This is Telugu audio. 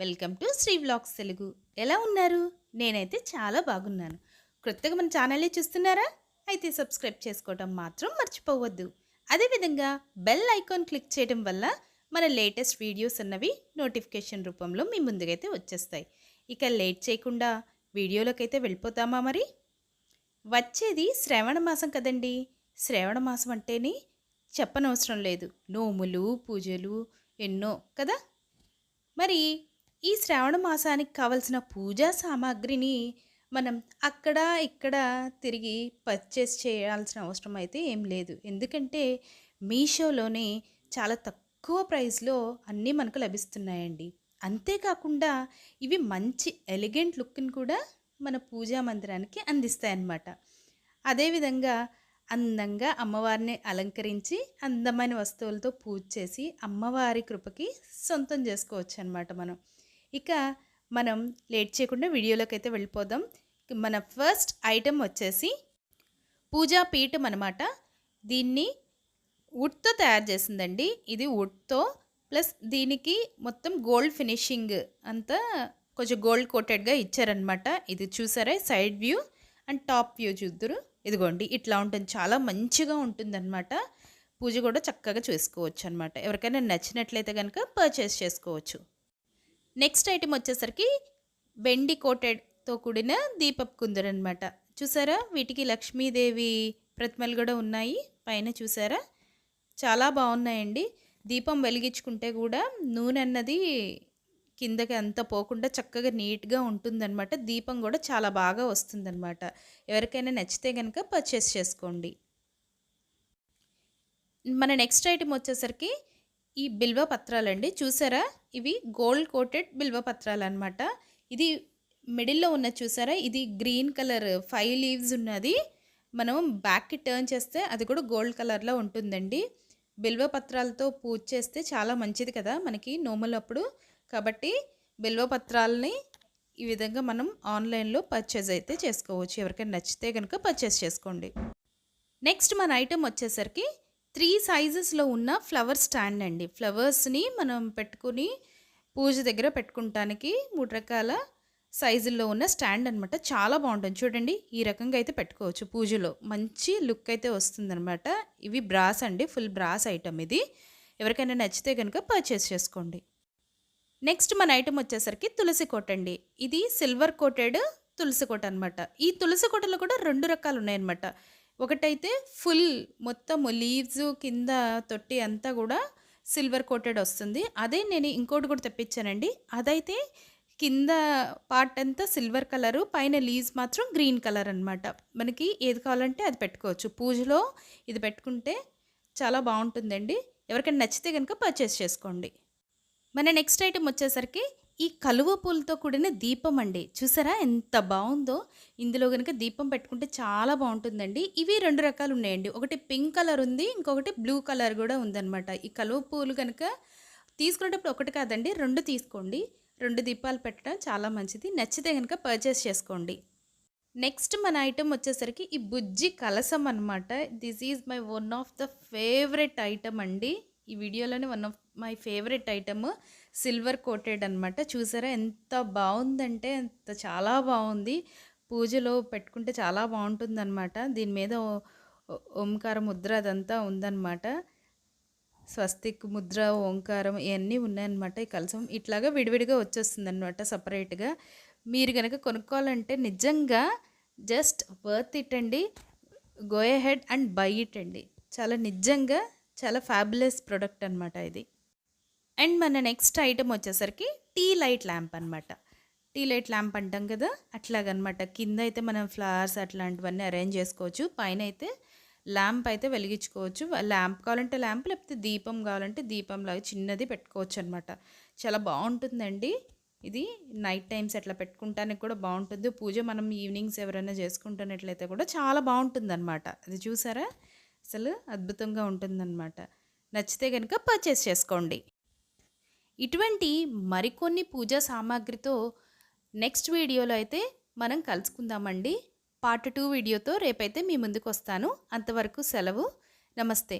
Welcome to Sri vlogs Telugu. ఎలా ఉన్నారు? నేనైతే చాలా బాగున్నాను. కొత్తగా మన ఛానల్ని చూస్తున్నారా? అయితే సబ్స్క్రైబ్ చేసుకోవడం మాత్రం మర్చిపోవద్దు. అదేవిధంగా బెల్ ఐకాన్ క్లిక్ చేయడం వల్ల మన లేటెస్ట్ వీడియోస్ అన్నవి నోటిఫికేషన్ రూపంలో మీ ముందుకైతే వచ్చేస్తాయి. ఇక లేట్ చేయకుండా వీడియోలోకైతే వెళ్ళిపోతామా మరి? వచ్చేది శ్రావణ మాసం కదండి. శ్రావణ మాసం అంటేనే చెప్పనవసరం లేదు. నోములు, పూజలు ఎన్నో కదా. మరి ఈ శ్రావణ మాసానికి కావలసిన పూజా సామాగ్రిని మనం అక్కడ ఇక్కడ తిరిగి పర్చేస్ చేయాల్సిన అవసరం అయితే ఏం లేదు. ఎందుకంటే మీషోలోనే చాలా తక్కువ ప్రైస్లో అన్నీ మనకు లభిస్తున్నాయండి. అంతేకాకుండా ఇవి మంచి ఎలిగెంట్ లుక్ని కూడా మన పూజా మందిరానికి అందిస్తాయన్నమాట. అదేవిధంగా అందంగా అమ్మవారిని అలంకరించి అందమైన వస్తువులతో పూజ చేసి అమ్మవారి కృపకి సొంతం చేసుకోవచ్చు అన్నమాట మనం. ఇక మనం లేట్ చేయకుండా వీడియోలోకి అయితే వెళ్ళిపోదాం. మన ఫస్ట్ ఐటెం వచ్చేసి పూజా పీఠం అనమాట. దీన్ని వుడ్తో తయారు చేసిందండి. ఇది వుడ్తో ప్లస్ దీనికి మొత్తం గోల్డ్ ఫినిషింగ్ అంతా కొంచెం గోల్డ్ కోటెడ్గా ఇచ్చారనమాట. ఇది చూసారా side view and top view చూద్దరు. ఇదిగోండి ఇట్లా ఉంటుంది, చాలా మంచిగా ఉంటుందన్నమాట. పూజ కూడా చక్కగా చేసుకోవచ్చు అనమాట. ఎవరికైనా నచ్చినట్లయితే కనుక పర్చేస్ చేసుకోవచ్చు. నెక్స్ట్ ఐటెం వచ్చేసరికి వెండి కోటెడ్తో కూడిన దీపపు కుందులు అనమాట. చూసారా వీటికి లక్ష్మీదేవి ప్రతిమలు కూడా ఉన్నాయి పైన. చూసారా చాలా బాగున్నాయండి. దీపం వెలిగించుకుంటే కూడా నూనె అన్నది కిందకి అంత పోకుండా చక్కగా నీట్గా ఉంటుందన్నమాట. దీపం కూడా చాలా బాగా వస్తుందన్నమాట. ఎవరికైనా నచ్చితే కనుక పర్చేస్ చేసుకోండి. మన నెక్స్ట్ ఐటెం వచ్చేసరికి ఈ బిల్వ పత్రాలండి. చూసారా ఇవి గోల్డ్ కోటెడ్ బిల్వ పత్రాలు అనమాట. ఇది మిడిల్లో ఉన్న చూసారా ఇది గ్రీన్ కలర్ 5 లీవ్స్ ఉన్నది. మనం బ్యాక్కి టర్న్ చేస్తే అది కూడా గోల్డ్ కలర్లో ఉంటుందండి. బిల్వ పత్రాలతో పూజ చేస్తే చాలా మంచిది కదా మనకి నోములప్పుడు. కాబట్టి బిల్వ పత్రాలని ఈ విధంగా మనం ఆన్లైన్లో పర్చేజ్ అయితే చేసుకోవచ్చు. ఎవరికైనా నచ్చితే కనుక పర్చేస్ చేసుకోండి. నెక్స్ట్ మన ఐటెం వచ్చేసరికి 3 సైజెస్లో ఉన్న ఫ్లవర్ స్టాండ్ అండి. ఫ్లవర్స్ని మనం పెట్టుకుని పూజ దగ్గర పెట్టుకుంటానికి 3 రకాల సైజుల్లో ఉన్న స్టాండ్ అనమాట. చాలా బాగుంటుంది చూడండి. ఈ రకంగా అయితే పెట్టుకోవచ్చు పూజలో. మంచి లుక్ అయితే వస్తుందన్నమాట. ఇవి బ్రాస్ అండి, ఫుల్ బ్రాస్ ఐటమ్ ఇది. ఎవరికైనా నచ్చితే కనుక పర్చేస్ చేసుకోండి. నెక్స్ట్ మన ఐటెం వచ్చేసరికి తులసి కోట అండి. ఇది సిల్వర్ కోటెడ్ తులసి కోట అనమాట. ఈ తులసి కోటలో కూడా 2 రకాలు ఉన్నాయన్నమాట. ఒకటైతే ఫుల్ మొత్తం లీవ్స్ కింద తొట్టి అంతా కూడా సిల్వర్ కోటెడ్ వస్తుంది. అదే నేను ఇంకోటి కూడా తెప్పించానండి. అదైతే కింద పార్ట్ అంతా సిల్వర్ కలరు, పైన లీవ్స్ మాత్రం గ్రీన్ కలర్ అనమాట. మనకి ఏది కావాలంటే అది పెట్టుకోవచ్చు. పూజలో ఇది పెట్టుకుంటే చాలా బాగుంటుందండి. ఎవరికైనా నచ్చితే కనుక పర్చేస్ చేసుకోండి. మన నెక్స్ట్ ఐటెం వచ్చేసరికి ఈ కలువ పూలతో కూడిన దీపం అండి. చూసారా ఎంత బాగుందో. ఇందులో కనుక దీపం పెట్టుకుంటే చాలా బాగుంటుందండి. ఇవి 2 రకాలు ఉన్నాయండి. ఒకటి పింక్ కలర్ ఉంది, ఇంకొకటి బ్లూ కలర్ కూడా ఉందన్నమాట. ఈ కలువ పూలు కనుక తీసుకునేటప్పుడు ఒకటి కాదండి 2 తీసుకోండి. 2 దీపాలు పెట్టడం చాలా మంచిది. నచ్చితే కనుక పర్చేస్ చేసుకోండి. నెక్స్ట్ మన ఐటెం వచ్చేసరికి ఈ బుజ్జి కలసం అనమాట. This is my one of the favourite item అండి. ఈ వీడియోలోనే one of my favourite item silver coated అనమాట. చూసారా ఎంత బాగుందంటే అంత చాలా బాగుంది. పూజలో పెట్టుకుంటే చాలా బాగుంటుందన్నమాట. దీని మీద ఓంకార ముద్ర అదంతా ఉందన్నమాట. స్వస్తిక్ ముద్ర, ఓంకారం ఇవన్నీ ఉన్నాయన్నమాట. ఈ కలసం ఇట్లాగా విడివిడిగా వచ్చేస్తుంది అనమాట సపరేట్గా. మీరు కనుక కొనుక్కోవాలంటే నిజంగా జస్ట్ వర్త్ ఇట్ అండి. Go ahead and by it అండి. చాలా నిజంగా చాలా ఫ్యాబులస్ ప్రోడక్ట్ అనమాట ఇది. అండ్ మన నెక్స్ట్ ఐటెం వచ్చేసరికి టీ లైట్ ల్యాంప్ అనమాట. టీ లైట్ ల్యాంప్ అంటాం కదా అట్లాగనమాట. కింద అయితే మనం ఫ్లవర్స్ అట్లాంటివన్నీ అరేంజ్ చేసుకోవచ్చు. పైన అయితే ల్యాంప్ అయితే వెలిగించుకోవచ్చు. ల్యాంప్ కావాలంటే ల్యాంప్, లేకపోతే దీపం కావాలంటే దీపం లాగా చిన్నది పెట్టుకోవచ్చు అనమాట. చాలా బాగుంటుందండి. ఇది నైట్ టైమ్స్ అట్లా పెట్టుకుంటానికి కూడా బాగుంటుంది. పూజ మనం ఈవినింగ్స్ ఎవరైనా చేసుకుంటున్నట్లయితే కూడా చాలా బాగుంటుంది అనమాట. అది చూసారా అసలు అద్భుతంగా ఉంటుందన్నమాట. నచ్చితే కనుక పర్చేస్ చేసుకోండి. ఇటువంటి మరికొన్ని పూజా సామాగ్రితో నెక్స్ట్ వీడియోలో అయితే మనం కలుసుకుందామండి. పార్ట్ 2 వీడియోతో రేపైతే మీ ముందుకు వస్తాను. అంతవరకు సెలవు. నమస్తే.